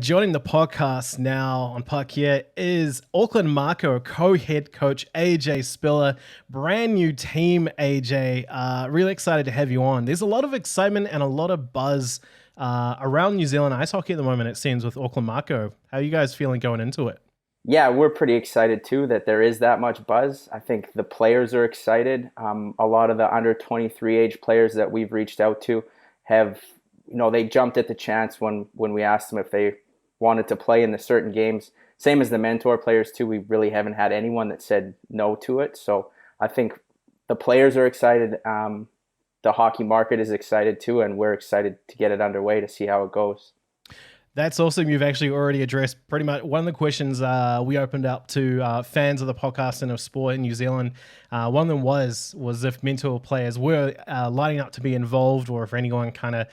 Joining the podcast now on Puck here is Auckland Mako co-head coach AJ Spiller. Brand new team, AJ. Really excited to have you on. There's a lot of excitement and a lot of buzz around New Zealand ice hockey at the moment, it seems, with Auckland Mako. How are you guys feeling going into it? Yeah, we're pretty excited too that there is that much buzz. I think the players are excited. A lot of the under 23 age players that we've reached out to have, they jumped at the chance when we asked them if they wanted to play in the certain games. Same as the mentor players too. We really haven't had anyone that said no to it. So I think the players are excited. The hockey market is excited too, and we're excited to get it underway to see how it goes. That's awesome. You've actually already addressed pretty much one of the questions we opened up to fans of the podcast and of sport in New Zealand. One of them was if mentor players were lining up to be involved, or if anyone kind of,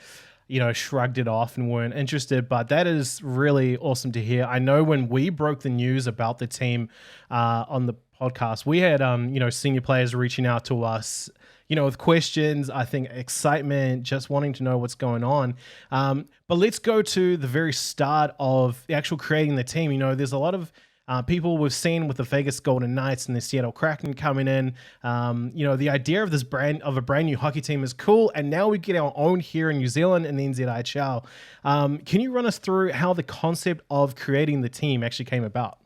shrugged it off and weren't interested. But that is really awesome to hear. I know when we broke the news about the team on the podcast, we had senior players reaching out to us, with questions, I think excitement, just wanting to know what's going on. But let's go to the very start of the actual creating the team. There's a lot of people we've seen with the Vegas Golden Knights and the Seattle Kraken coming in. The idea of a brand new hockey team is cool. And now we get our own here in New Zealand in the NZIHL. Can you run us through how the concept of creating the team actually came about?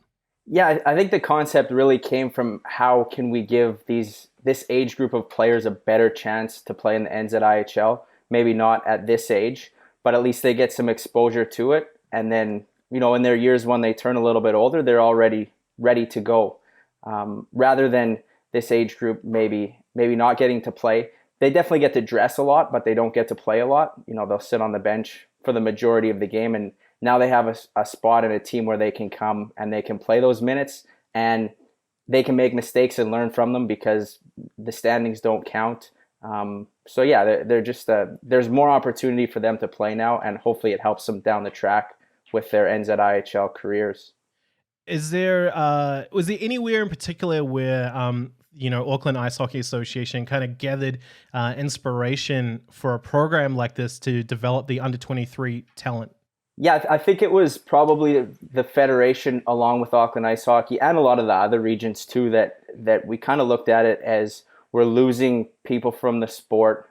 Yeah, I think the concept really came from how can we give this age group of players a better chance to play in the NZIHL. Maybe not at this age, but at least they get some exposure to it. And then, in their years when they turn a little bit older, they're already ready to go. Rather than this age group maybe not getting to play. They definitely get to dress a lot, but they don't get to play a lot. They'll sit on the bench for the majority of the game, and now they have a spot in a team where they can come and they can play those minutes, and they can make mistakes and learn from them because the standings don't count. So yeah, they're just there's more opportunity for them to play now, and hopefully it helps them down the track with their NZIHL careers. Was there anywhere in particular where Auckland Ice Hockey Association kind of gathered inspiration for a program like this to develop the under 23 talent? Yeah, I think it was probably the federation, along with Auckland Ice Hockey and a lot of the other regions too, that we kind of looked at it as we're losing people from the sport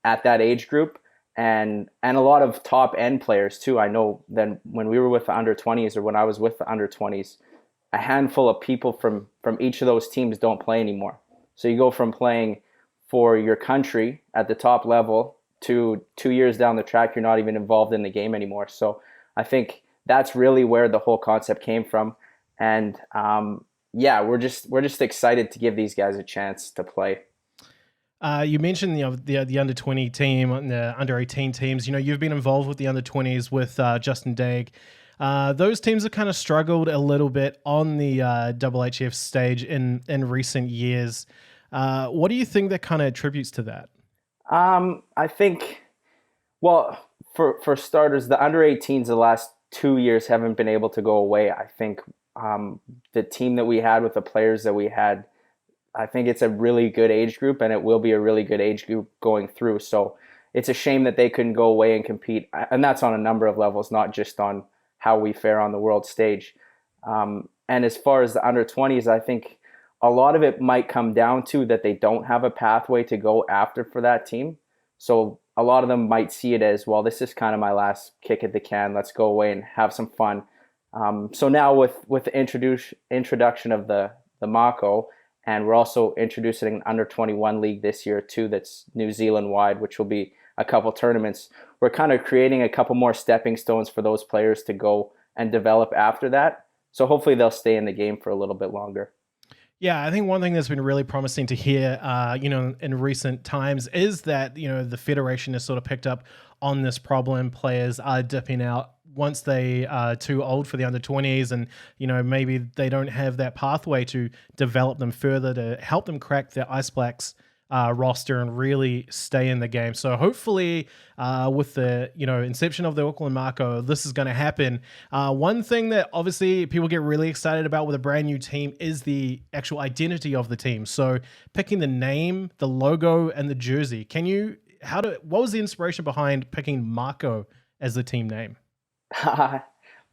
at that age group, and a lot of top end players too. I know that when we were with the under 20s, or when I was with the under 20s, a handful of people from each of those teams don't play anymore. So you go from playing for your country at the top level to 2 years down the track, you're not even involved in the game anymore. So I think that's really where the whole concept came from. And we're just excited to give these guys a chance to play. You mentioned the under 20 team and the under 18 teams. You've been involved with the under 20s with Justin Daig. Those teams have kind of struggled a little bit on the HHF stage in recent years. What do you think that kind of attributes to that? I think, well, for starters, the under 18s the last 2 years haven't been able to go away. I think the team that we had with the players that we had, I think it's a really good age group, and it will be a really good age group going through. So it's a shame that they couldn't go away and compete. And that's on a number of levels, not just on how we fare on the world stage. And as far as the under 20s, I think a lot of it might come down to that they don't have a pathway to go after for that team. So a lot of them might see it as, well, this is kind of my last kick at the can. Let's go away and have some fun. So now with the introduction of the Mako, and we're also introducing an under 21 league this year too, that's New Zealand wide, which will be a couple tournaments. We're kind of creating a couple more stepping stones for those players to go and develop after that. So hopefully they'll stay in the game for a little bit longer. Yeah, I think one thing that's been really promising to hear, in recent times is that, the Federation has sort of picked up on this problem. Players are dipping out once they are too old for the under 20s, and, maybe they don't have that pathway to develop them further to help them crack the Ice Blacks roster and really stay in the game. So hopefully with the inception of the Auckland Mako, this is going to happen. One thing that obviously people get really excited about with a brand new team is the actual identity of the team. So picking the name, the logo, and the jersey. What was the inspiration behind picking Mako as the team name?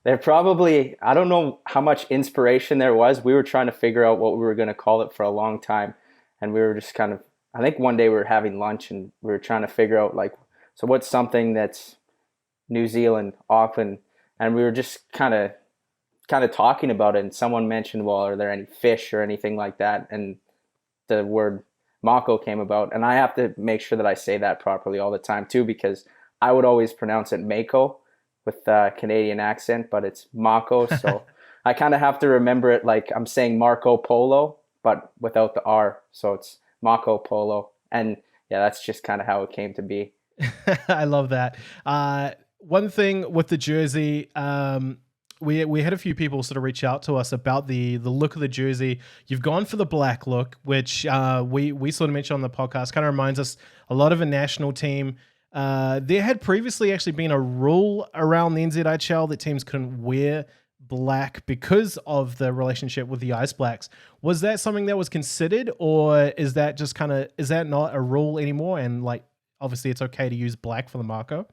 They're probably, I don't know how much inspiration there was. We were trying to figure out what we were going to call it for a long time. And we were just kind of, I think one day we were having lunch and we were trying to figure out like, so what's something that's New Zealand, Auckland, and we were just kind of talking about it. And someone mentioned, well, are there any fish or anything like that? And the word Mako came about. And I have to make sure that I say that properly all the time too, because I would always pronounce it Mako with a Canadian accent, but it's Mako. So I kind of have to remember it like I'm saying Marco Polo, but without the R. So it's Mako Polo. And yeah, that's just kind of how it came to be. I love that. One thing with the jersey, we had a few people sort of reach out to us about the look of the jersey. You've gone for the black look, which we sort of mentioned on the podcast. Kind of reminds us a lot of a national team. There had previously actually been a rule around the NZIHL that teams couldn't wear black because of the relationship with the Ice Blacks. Was that something that was considered, or is that just is that not a rule anymore? And like, obviously it's okay to use black for the Mako?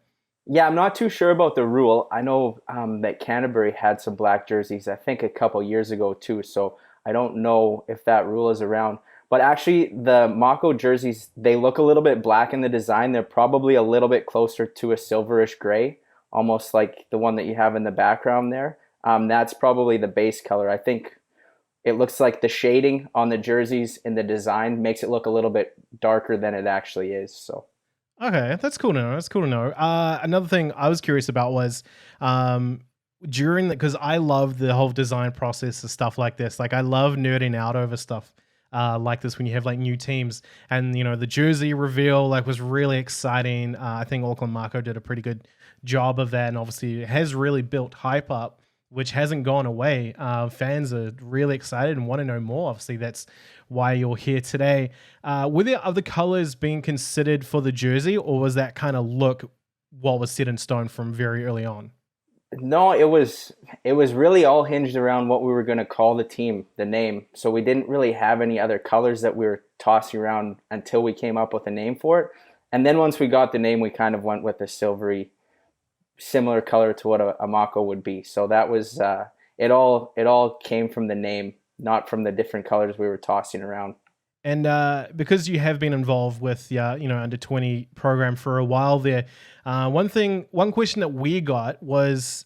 Yeah, I'm not too sure about the rule. I know that Canterbury had some black jerseys, I think a couple years ago too. So I don't know if that rule is around. But actually, the Mako jerseys, they look a little bit black in the design. They're probably a little bit closer to a silverish gray, almost like the one that you have in the background there. That's probably the base color. I think it looks like the shading on the jerseys in the design makes it look a little bit darker than it actually is. So. Okay, that's cool to know. That's cool to know. Another thing I was curious about was during because I love the whole design process of stuff like this. Like I love nerding out over stuff like this when you have like new teams, and the jersey reveal like was really exciting. I think Auckland Mako did a pretty good job of that, and obviously it has really built hype up, which hasn't gone away. Fans are really excited and want to know more. Obviously, that's why you're here today. Were there other colors being considered for the jersey, or was that kind of look what was set in stone from very early on? No, it was really all hinged around what we were going to call the team, the name. So we didn't really have any other colors that we were tossing around until we came up with a name for it. And then once we got the name, we kind of went with a silvery, similar color to what a Mako would be. So that was it all came from the name, not from the different colors we were tossing around. And because you have been involved with under 20 program for a while there, one question that we got was,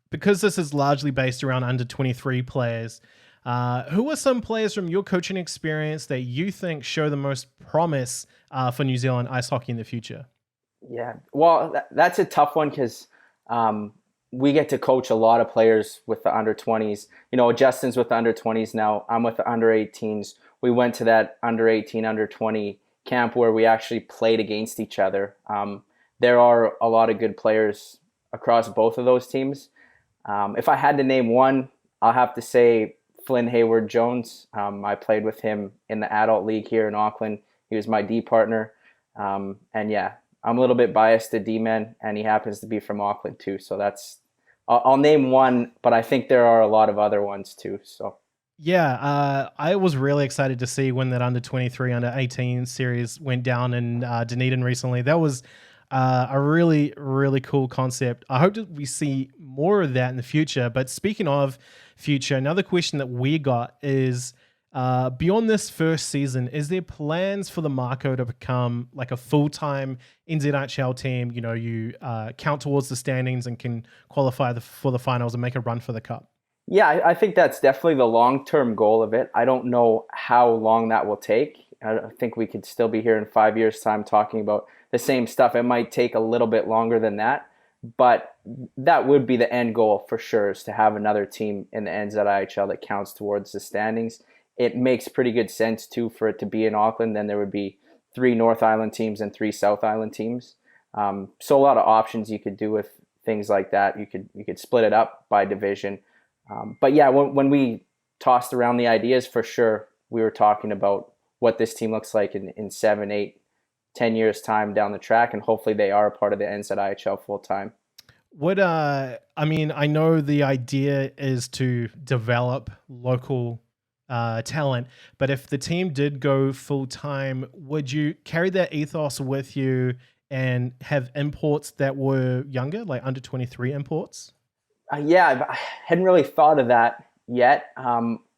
because this is largely based around under 23 players, who are some players from your coaching experience that you think show the most promise for New Zealand ice hockey in the future? Yeah, well, that's a tough one because we get to coach a lot of players with the under 20s. Justin's with the under 20s now. I'm with the under 18s. We went to that under 18, under 20 camp where we actually played against each other. There are a lot of good players across both of those teams. If I had to name one, I'll have to say Flynn Hayward Jones. I played with him in the adult league here in Auckland. He was my D partner. And yeah, I'm a little bit biased to D-men, and he happens to be from Auckland too. So I'll name one, but I think there are a lot of other ones too. So. Yeah, I was really excited to see when that under 23, under 18 series went down in Dunedin recently. That was a really, really cool concept. I hope that we see more of that in the future. But speaking of future, another question that we got is, beyond this first season, is there plans for the Mako to become like a full-time NZIHL team? You count towards the standings and can qualify for the finals and make a run for the cup. Yeah, I think that's definitely the long-term goal of it. I don't know how long that will take. I think we could still be here in 5 years' time talking about the same stuff. It might take a little bit longer than that, but that would be the end goal for sure, is to have another team in the NZIHL that counts towards the standings. It makes pretty good sense, too, for it to be in Auckland. Then there would be 3 North Island teams and 3 South Island teams. So a lot of options you could do with things like that. You could split it up by division. But yeah, when we tossed around the ideas, for sure, we were talking about what this team looks like in 7, 8, 10 years time down the track, and hopefully they are a part of the NZIHL full time. I know the idea is to develop local talent, but if the team did go full time, would you carry that ethos with you and have imports that were younger, like under 23 imports? Yeah, I hadn't really thought of that yet,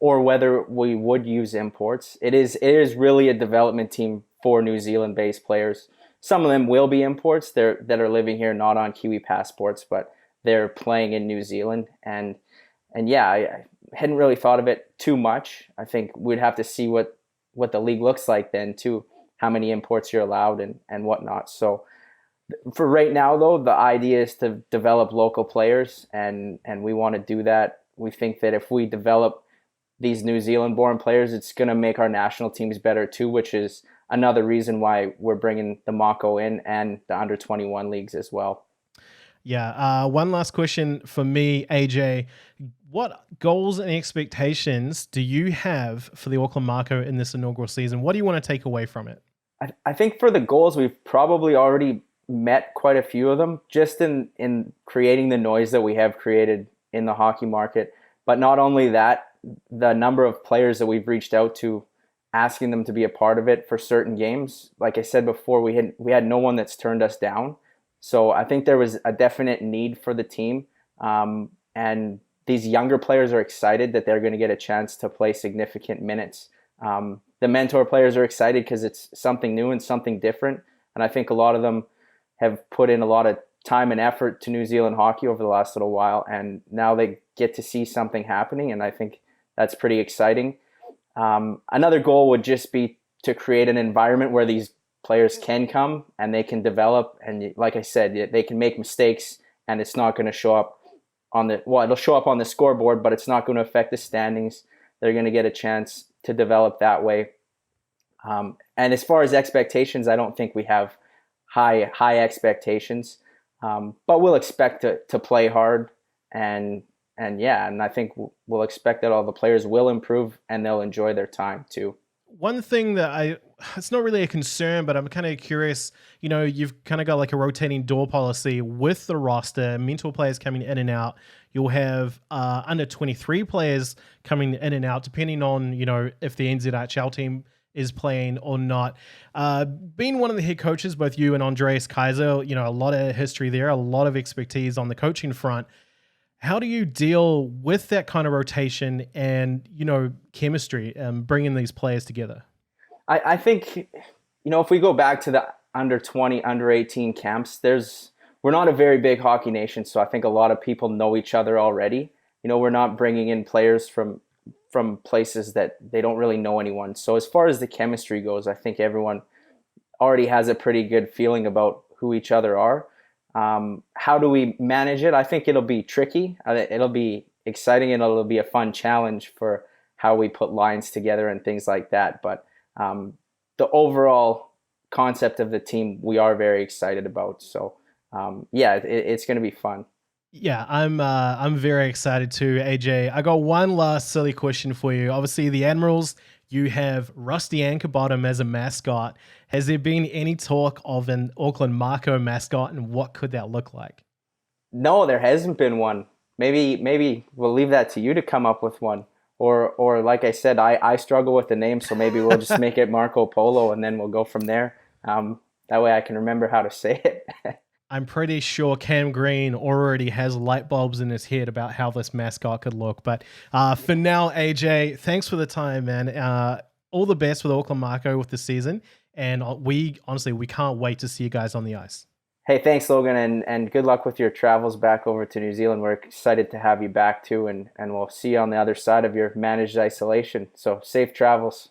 or whether we would use imports. It is really a development team for New Zealand-based players. Some of them will be imports. That are living here, not on Kiwi passports, but they're playing in New Zealand. And yeah, I hadn't really thought of it too much. I think we'd have to see what the league looks like then too, how many imports you're allowed and whatnot. So for right now, though, the idea is to develop local players, and we want to do that. We think that if we develop these New Zealand-born players, it's going to make our national teams better too, which is another reason why we're bringing the Mako in and the under 21 leagues as well. Yeah. One last question for me, AJ. What goals and expectations do you have for the Auckland Mako in this inaugural season? What do you want to take away from it? I think for the goals, we've probably already met quite a few of them just in creating the noise that we have created in the hockey market. But not only that, the number of players that we've reached out to asking them to be a part of it for certain games. Like I said before, we had no one that's turned us down. So I think there was a definite need for the team. And these younger players are excited that they're going to get a chance to play significant minutes. The mentor players are excited because it's something new and something different. And I think a lot of them have put in a lot of time and effort to New Zealand hockey over the last little while. And now they get to see something happening. And I think that's pretty exciting. Another goal would just be to create an environment where these players can come and they can develop. And like I said, they can make mistakes and it's not going to show up it'll show up on the scoreboard, but it's not going to affect the standings. They're going to get a chance to develop that way. And as far as expectations, I don't think we have high expectations, but we'll expect to play hard and I think we'll expect that all the players will improve and they'll enjoy their time too. One thing that it's not really a concern, but I'm kind of curious, you've kind of got like a rotating door policy with the roster, mental players coming in and out. You'll have under 23 players coming in and out, depending on, if the NZIHL team is playing or not. Being one of the head coaches, both you and Andreas Kaiser, a lot of history there, a lot of expertise on the coaching front. How do you deal with that kind of rotation and, chemistry, bringing these players together? I think, if we go back to the under 20, under 18 camps, we're not a very big hockey nation. So I think a lot of people know each other already. We're not bringing in players from places that they don't really know anyone. So as far as the chemistry goes, I think everyone already has a pretty good feeling about who each other are. How do we manage it? I think it'll be tricky. It'll be exciting and it'll be a fun challenge for how we put lines together and things like that. But the overall concept of the team, we are very excited about. So it's going to be fun. Yeah, I'm very excited too, AJ. I got one last silly question for you. Obviously, the Admirals, you have Rusty Ankerbottom as a mascot. Has there been any talk of an Auckland Mako mascot, and what could that look like? No, there hasn't been one. Maybe we'll leave that to you to come up with one. Or like I said, I struggle with the name, so maybe we'll just make it Marco Polo, and then we'll go from there. That way I can remember how to say it. I'm pretty sure Cam Green already has light bulbs in his head about how this mascot could look. But for now, AJ, thanks for the time, man. All the best with Auckland Mako with the season. And we can't wait to see you guys on the ice. Hey, thanks, Logan, and good luck with your travels back over to New Zealand. We're excited to have you back too, and we'll see you on the other side of your managed isolation. So safe travels.